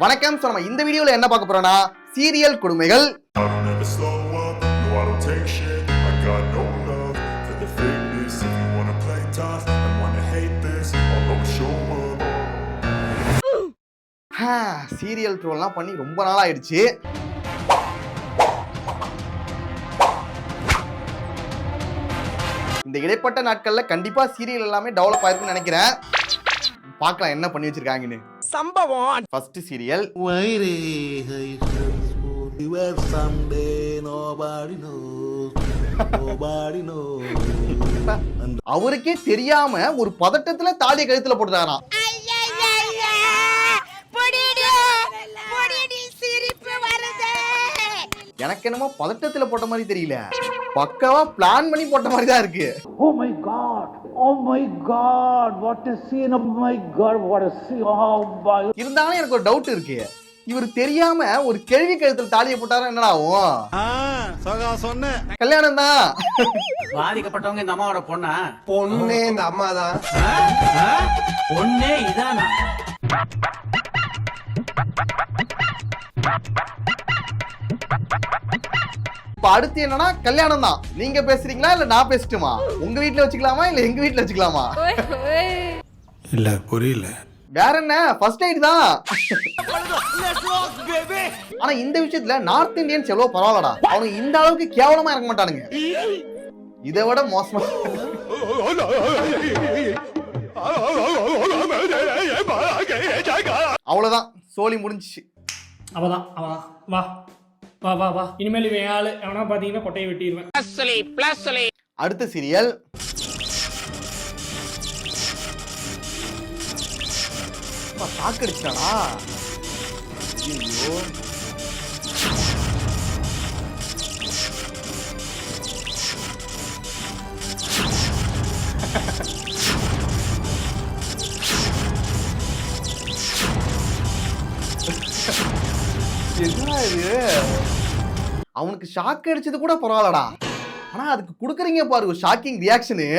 வணக்கம். நம்ம இந்த வீடியோல என்ன பார்க்க போறோம்னா சீரியல் கொடுமைகள். சீரியல் ட்ரோல்லாம் பண்ணி ரொம்ப நாள் ஆயிடுச்சு. இந்த இடைப்பட்ட நாட்கள்ல கண்டிப்பா சீரியல் எல்லாமே டெவலப் ஆயிருக்குன்னு நினைக்கிறேன். பார்க்கலாம் என்ன பண்ணி வச்சிருக்காங்கன்னு. சம்பவம் ஃபர்ஸ்ட் சீரியல். அவருக்கே தெரியாம ஒரு பதட்டத்துல தாலியை கழுத்துல போட்டுட்டாராம். எனக்கு என்னமோ பதட்டத்துல போட்ட மாதிரி தெரியல, பக்காவா பிளான் பண்ணி போட்ட மாதிரி தான் இருக்கு. Oh my god, oh my god, what a scene, oh my god, what a scene, oh my. இருந்தாலும் எனக்கு ஒரு டவுட் இருக்கு, இவர் தெரியாம ஒரு கேள்வி கழுத்துல தாலியை போட்டாரா என்னடா ஆகும்? சொன்ன கல்யாணம் தான். பாதிக்கப்பட்டவங்க இந்த அம்மாவோட பொண்ணா? பொண்ணே இந்த அம்மா தான். பொண்ணே இதானா? இப்ப அடுத்து என்னன்னா கல்யாணம் தான். நீங்க பேசுறீங்களா இல்ல நான் பேசட்டுமா? உங்க வீட்ல வச்சுக்கலாமா இல்ல எங்க வீட்ல வச்சுக்கலாமா? இல்ல புரியல. வேற என்ன, ஃபர்ஸ்ட் நைட் தான். ஆனா இந்த விஷயத்துல நார்த் இந்தியன்ஸ் எவ்வளவு பரவாயில்லடா, அவங்க இந்த அளவுக்கு கேவலமா இருக்க மாட்டானுங்க. இதை விட மோசமா அவ்வளவுதான், சோலி முடிஞ்சிச்சு. அவதான் வா வா வா வா. இனிமேல் இவன் ஆளு எவனா பாத்தீங்கன்னா கொட்டையை வெட்டிடுவேன். அடுத்த சீரியல். தாக்கடிச்சானா? ஐயோ, என்ன இது? அவனுக்கு ஷாக் அடிச்சது கூட பரவாயில்லடா, ஆனா அதுக்கு கொடுக்குறீங்க பாரு ஒரு ஷாக்கிங் ரியாக்ஷனு.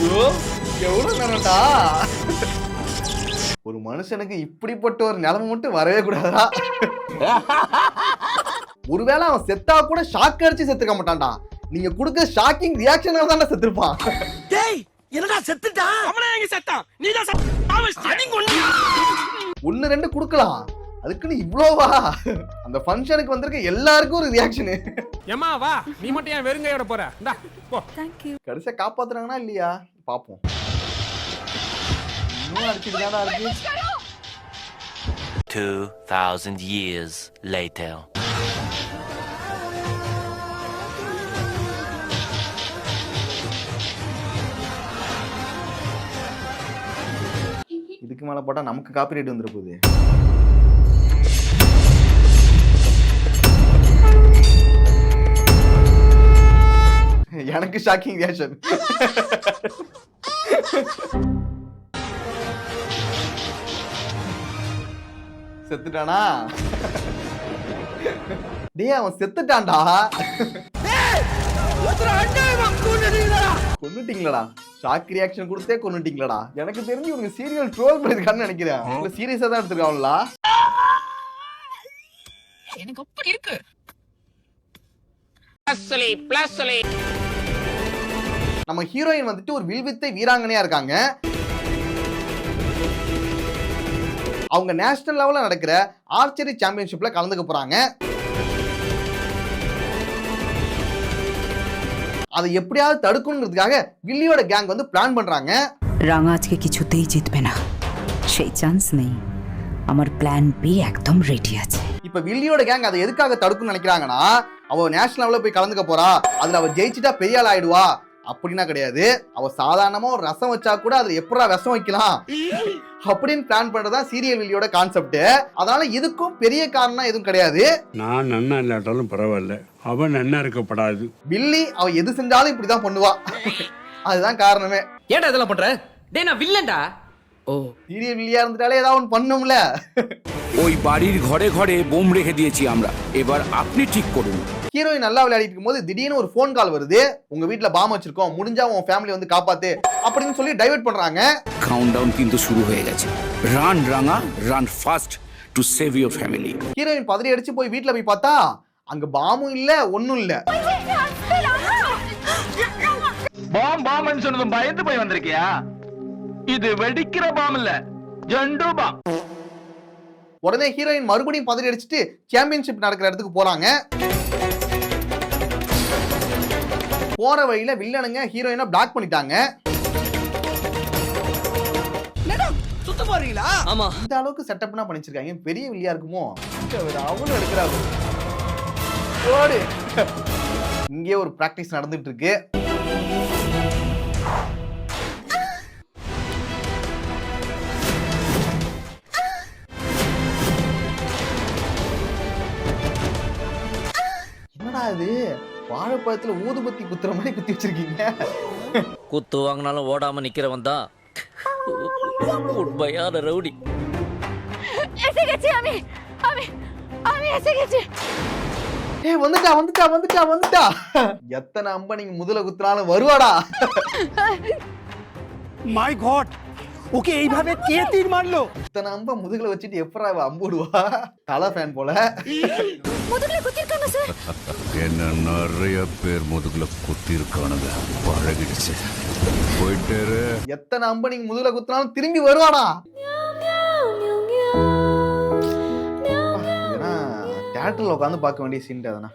ஐயோ, எவ்வளவு நேரம்டா? ஒரு மனுஷனுக்கு இப்படிப்பட்ட ஒரு நிலைமை மட்டும் வரவே கூடாதா? ஒருவேளை அவன் செத்தா கூட ஷாக் அடிச்சு செத்துக்க மாட்டான்டா, நீங்க கொடுக்க ஷாக்கிங் ரியாக்ஷனால தான் செத்துருப்பான். டேய் என்னடா செத்துட்டான்? அவனே எங்க செத்தான்? நீதான் ஒன்னு ரெண்டு குடுக்கலாம், அதுக்குன்னு இவ்வளோவா? அந்த ஃபங்க்ஷனுக்கு வந்திருக்க எல்லாருக்கும் ஒரு ரியாக்ஷனு. ஏமா வா, நீ மட்டும் ஏன் வெறுங்கையோட போற? இந்தா போ. கடைசியா காப்பாத்துறாங்கன்னா இல்லையா பாப்போம். இன்னும் அடிச்சுட்டு தான்டா இருக்கு. 2000 years later. இதுக்கு மேல போட்டா நமக்கு காப்பிரைட் வந்துட போகுது. எனக்கு ஷாக்கிங் ரியாக்ஷன். செத்துட்டானா? டேய் அவன் செத்துட்டான்டா. கொன்னுட்டீங்களடா, ஷாக் ரியாக்ஷன் கொடுத்தே கொன்னுட்டீங்களடா. எனக்கு தெரிஞ்சு உங்க சீரியல் ட்ரோல் பண்ணிருக்கான்னு நினைக்கிறேன். இல்ல சீரியஸா தான் எடுத்துருக்காங்களா? எனக்கு அப்படி இருக்கு. நம்ம ஹீரோயின் வந்துட்டு ஒரு வில்வித்தை வீராங்கனையா இருக்காங்க. அவங்க நேஷனல் லெவல்ல நடக்கிற ஆர்ச்சரி சாம்பியன்ஷிப்ல கலந்துக்க போறாங்க. அதை எப்படியாவது தடுக்கணுங்கிறதுக்காக வில்லியோட கேங் வந்து பிளான் பண்றாங்க. রাঙা আজকে কিছুতেই জিতবে না, সেই চান্স নেই, আমার প্ল্যান বি একদম রেডি আছে. இப்ப வில்லியோட கேங் அதை எதுக்காக தடுக்கணும்னு நினைக்கிறாங்கன்னா, அவ நேஷனல் லெவல்ல போய் கலந்துக்க போறா, அதுல அவ ஜெயிச்சுட்டா பெரிய ஆள் ஆயிடுவா அப்படின்னா கிடையாது. அவ சாதாரணமா ஒரு ரசம் வச்சா கூட அதுல எப்படா விஷம் வைக்கலாம் அப்படின்னு பிளான் பண்றதா சீரியல் வில்லியோட கான்செப்ட். அதனால இதுக்கும் பெரிய காரணம் எதுவும் கிடையாது. நான் நன்னா இல்லாட்டாலும் பரவாயில்ல, அவன் நன்னா இருக்கப்படாது. வில்லி அவ எது செஞ்சாலும் இப்படிதான் பண்ணுவா. அதுதான் காரணமே. ஏன்டா இதெல்லாம் பண்ற? டேய் நான் வில்லன்டா. ও சீரியல் வில்லியா இருந்துட்டாலே ஏதாவது ஒன்று பண்ணும்ல. ওই বাড়ির ঘরে ঘরে বোম রেখে দিয়েছি আমরা, এবার আপনি ঠিক করুন। ஹீரோயின் நல்லா விளையாடிட்டு இருக்கும்போது திடீர்னு ஒரு ஃபோன் கால் வருது, உங்க வீட்ல பாம் வச்சிருக்கோம், முடிஞ்சா உன் ஃபேமிலி வந்து காப்பாத்து அப்படின்னு சொல்லி டைவர்ட் பண்றாங்க. কাউন্টডাউন কিন্তু শুরু হয়ে গেছে। রান রাঙা, run fast to save your family. Heroine பதறி அடிச்சு போய் வீட்ல போய் பார்த்தா அங்க பாமும் இல்ல ஒண்ணும் இல்ல. பாம் பாம்னு சொன்னதும் பயந்து போய் வந்திருக்கியா? இது வெடிக்கிற பாம் இல்ல, ஜண்டு பாம். உடனே ஹீரோயின் மறுபடியும் பதறி அடிச்சுட்டு சாம்பியன்ஷிப் நடக்கிற இடத்துக்கு போறாங்க. போற வழியில வில்லனுங்க ஹீரோயினை பிளாக் பண்ணிட்டாங்க. சுத்த போறீங்களா? ஆமா. இந்த அளவுக்கு செட்டப்னா பண்ணிச்சிருக்காங்க. பெரிய வில்லியா இருக்குமோ? அவனும் எடுக்கிறாரு. ஓடு. இங்கே ஒரு பிராக்டிஸ் நடந்துட்டு இருக்கு. என்னடா இது, வாழைப்பழத்துல ஊதுபத்தி குத்துற மாதிரி குத்தி வச்சிருக்கீங்க. குத்து வாங்கினாலும் ஓடாம நிக்கிறவன் தான் உண்மையான ரவுடி. এসে গেছি আমি আমি আমি এসে গেছি. ஏய் வந்துட்டா வந்துட்டா வந்துட்டா வந்துட்டா. எத்தனை அம்ப நீங்க முதல குத்துறாலும் வருவாடா. মাই গড, ওকে এইভাবে কে তীর মারলো? இத்தனை அம்ப முதுகுல வச்சுட்டு எப்பறா அம்புடுவா? தலை ஃபேன் போல. முதுகுல குத்திருக்காங்க சார். என்ன நிறைய பேர் முதுகுல குத்திருக்கானுங்க, பழகிடுச்சு. போயிட்டே எத்தனை அம்ப நீங்க முதுகுல குத்துறாலும் திரும்பி வருவாடா. தியேட்டர்ல உட்காந்து பார்க்க வேண்டிய சீன் அதனா.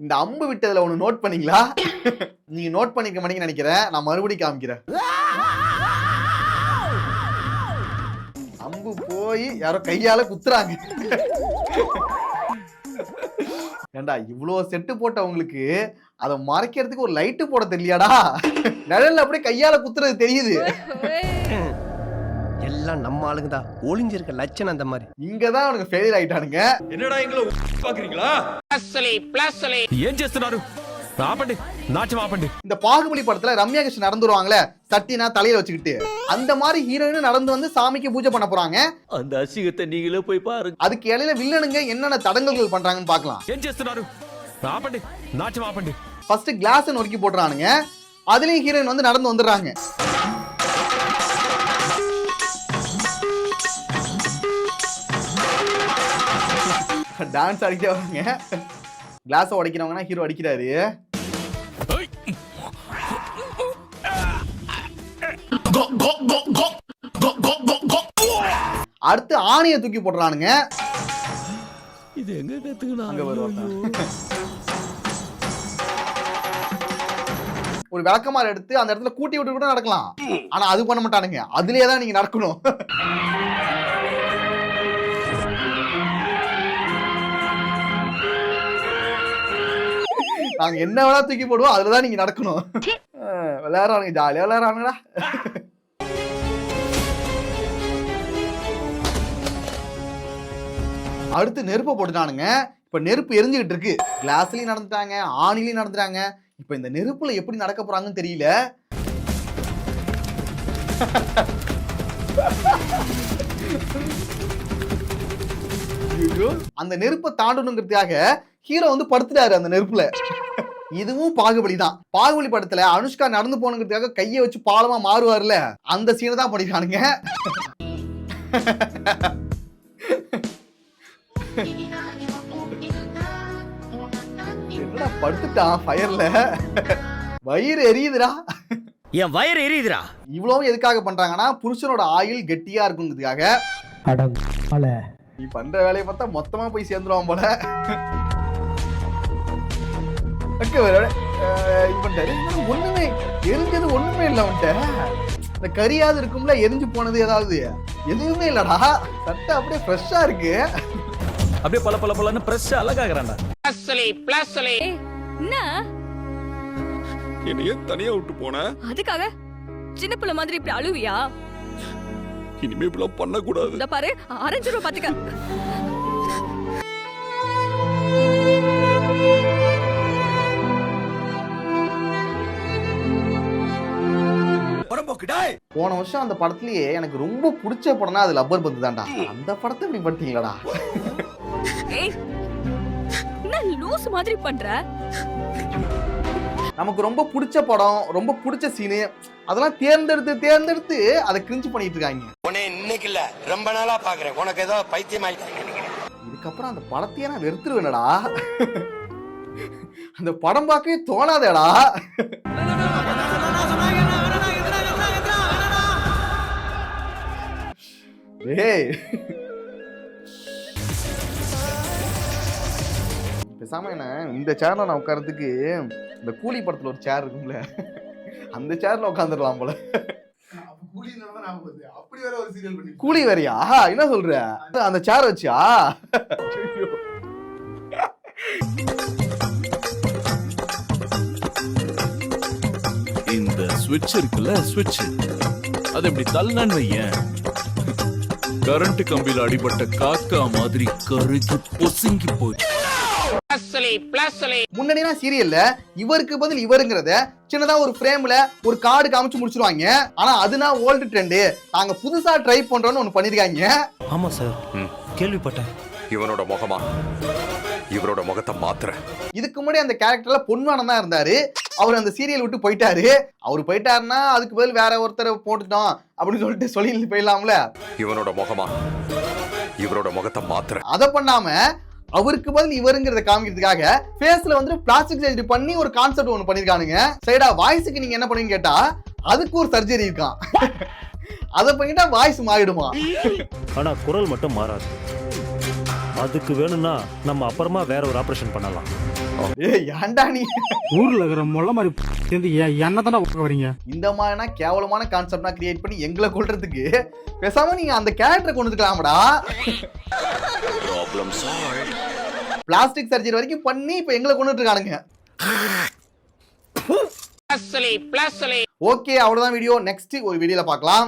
இந்த அம்பு விட்டதுல ஒண்ணு நோட் பண்ணீங்களா? நீங்க நோட் பண்ணிக்க மாட்டீங்கன்னு நினைக்கிறேன். நான் மறுபடியும் காமிக்கிறேன். அம்பு போய் யாரோ கையால குத்துறாங்க. ஏண்டா இவ்வளோ செட்டு போட்டவங்களுக்கு அதை மறைக்கிறதுக்கு ஒரு லைட்டு போட தெரியலையாடா? நிழல்ல அப்படியே கையால குத்துறது தெரியுது. எல்லாம் நம்ம ஆளுங்க தான், ஒளிஞ்சிருக்க லட்சணம் அந்த மாதிரி. இங்கதான் அவனுக்கு ஃபெயிலியர் ஆயிட்டானுங்க. என்னடா எங்களை பாக்குறீங்களா? ஏன் చేస్తున్నారు? ஆப்பண்டி நாச்சு ஆப்பண்டி. இந்த பாகுபலி படத்துல ரம்யா கிருஷ்ணன் நடந்து வருவாங்களே சட்டினா தலையில வச்சுக்கிட்டு, அந்த மாதிரி ஹீரோயின் நடந்து வந்து சாமிக்கு பூஜை பண்ண போறாங்க. அந்த அசிங்கத்தை நீங்களே போய் பாருங்க. அதுக்கு இடையில வில்லனுங்க என்னென்ன தடங்கல்கள் பண்றாங்கன்னு பார்க்கலாம். ఏం చేస్తున్నారు? ஆப்பண்டி நாச்சு ஆப்பண்டி. ஃபர்ஸ்ட் கிளாஸ் நொறுக்கி போட்டுறானுங்க. அதுலயும் ஹீரோயின் வந்து நடந்து வந்துடுறாங்க. டான்ஸ் ஆடிட்டே வராங்க. கிளாஸை உடைக்கிறவங்கன்னா ஹீரோ அடிக்கிறாரு. அடுத்து ஆணியை தூக்கி போடுறானுங்க. இது எங்க கத்துக்கணும்? அங்க வருவாங்க. ஒரு விளக்கமாறு எடுத்து அந்த இடத்துல கூட்டி விட்டு கூட நடக்கலாம். ஆனா அது பண்ண மாட்டானுங்க. அதுலயே தான் நீங்க நடக்கணும். நாங்க என்ன வேணா தூக்கி போடுவோம், அதுலதான் நீங்க நடக்கணும். விளையாடுறானுங்க, ஜாலியா விளையாடுறானுங்களா. அடுத்து நெருப்பை போட்டுட்டானுங்க. இப்ப நெருப்பு எரிஞ்சுக்கிட்டு இருக்கு. கிளாஸ்லயும் நடந்துட்டாங்க, ஆணிலையும் நடந்துட்டாங்க. இப்ப இந்த நெருப்புல எப்படி நடக்க போறாங்கன்னு தெரியல. அந்த நெருப்பை தாண்டணுங்கிறதுக்காக ஹீரோ வந்து படுத்துட்டாரு அந்த நெருப்புல. இதுவும் பாகுபலி தான். பாகுபலி படத்துல அனுஷ்கா நடந்து போனுங்கிறதுக்காக கையை வச்சு பாலமா மாறுவார்ல, அந்த சீனை தான் படிக்கிறானுங்க. என்னடா படுத்துட்டான் ஃபயர்ல, வயிறு எரியுதுடா. என் வயிறு எரியுதுடா. இவ்வளவும் எதுக்காக பண்றாங்கன்னா புருஷனோட ஆயில் கெட்டியா இருக்குங்கிறதுக்காக. நீ பண்ற வேலையை பார்த்தா மொத்தமா போய் சேர்ந்துருவான் போல. ஒண்ணுமே எரிஞ்சது ஒண்ணுமே இல்ல. அவன்கிட்ட இந்த கரியாவது இருக்கும்ல, எரிஞ்சு போனது ஏதாவது எதுவுமே இல்லடா. சட்டை அப்படியே ஃப்ரெஷ்ஷா இருக்கு. அப்படியே பல பல பலன்னு ஃப்ரெஷ்ஷா அழகாகறான்டா. என்ன என்னைய தனியா விட்டு போன. அதுக்காக சின்ன பிள்ளை மாதிரி இப்படி அழுவியா? இனிமே இப்படிலாம் பண்ணக்கூடாது. இந்த பாரு ஆரஞ்சு பாத்துக்க. போன வருஷம் அந்த படத்துலயே எனக்கு ரொம்ப பிடிச்ச படம்னா அது லப்பர் பந்து தான்டா. அந்த படத்தை இப்படி பண்ணிட்டீங்களடா. ஏய் என்ன லூஸ் மாதிரி பண்ற? நமக்கு ரொம்ப பிடிச்ச படம், ரொம்ப பிடிச்ச சீனு அதெல்லாம் தேர்ந்தெடுத்து அதை கிரிஞ்சு பண்ணிட்டு இருக்காங்க. உன்னை இன்னைக்கு இல்ல ரொம்ப நாளா பாக்குறேன். உனக்கு ஏதோ பைத்தியம் ஆயிட்டாங்க. இதுக்கப்புறம் அந்த படத்தையே நான் வெறுத்துருவேனடா. அந்த படம் பார்க்கவே தோணாதேடா. ஏய் பேசாம என்ன இந்த சேர்ல நான் உட்கார்றதுக்கு இந்த கூலி படத்துல ஒரு சேர் இருக்கும்ல, அந்த சேர்ல உட்காந்துடலாம் போல. கூலி வேறையா? என்ன சொல்ற? அந்த சேர் வச்சியா? இந்த ஸ்விட்ச் இருக்குல்ல, ஸ்விட்ச் அது எப்படி தள்ளனு வையேன், கரண்ட் கம்பியில அடிபட்ட காக்கா மாதிரி கருகி பொசுங்கி போய். முன்னாடினா சீரியல்ல இவருக்கு பதில் இவருங்கிறத சின்னதா ஒரு ஃப்ரேம்ல ஒரு கார்டு காமிச்சு முடிச்சிருவாங்க. ஆனா அதுனா ஓல்டு ட்ரெண்ட். நாங்க புதுசா ட்ரை பண்றோம்னு ஒன்னு பண்ணிருக்காங்க. ஆமா சார், கேள்விப்பட்டேன். இவனோட முகமா இவரோட முகத்தை மாத்துற. இதுக்கு முன்னாடி அந்த கேரக்டர்ல பொன்வானம் தான் இருந்தாரு. அவர் அந்த சீரியல் விட்டு போயிட்டாரு. அவர் போயிட்டாருன்னா அதுக்கு பதில் வேற ஒருத்தரை போட்டுட்டோம் அப்படின்னு சொல்லிட்டு சொல்லி போயிடலாம்ல. இவனோட முகமா இவரோட முகத்தை மாத்துற. அதை பண்ணாம அவருக்கு பதில் இவருங்கிறத காமிக்கிறதுக்காக ஃபேஸ்ல வந்து பிளாஸ்டிக் சர்ஜரி பண்ணி ஒரு கான்செப்ட் ஒன்று பண்ணிருக்கானுங்க. சைடா வாய்ஸுக்கு நீங்க என்ன பண்ணுவீங்கன்னு கேட்டா அதுக்கு ஒரு சர்ஜரி இருக்கான். அதை பண்ணிட்டா வாய்ஸ் மாறிடுமா? ஆனா குரல் மட்டும் மாறாது. அதுக்கு வேணும்னா நம்ம அப்புறமா வேற ஒரு ஆபரேஷன் பண்ணலாம். ஏன்டா நீ ஊர்ல இருக்கிற மொள்ள மாதிரி சேர்ந்து என்ன தானே வரீங்க? இந்த மாதிரினா கேவலமான கான்செப்ட்னா கிரியேட் பண்ணி எங்களை கொல்றதுக்கு பேசாம நீங்க அந்த கேரக்டரை கொண்டு வந்துக்கலாமடா. பிளாஸ்டிக் சர்ஜரி வரைக்கும் பண்ணி இப்ப எங்களை கொண்டுட்டு இருக்கானுங்க. ஓகே, அவ்வளவுதான் வீடியோ. நெக்ஸ்ட் ஒரு வீடியோல பார்க்கலாம்.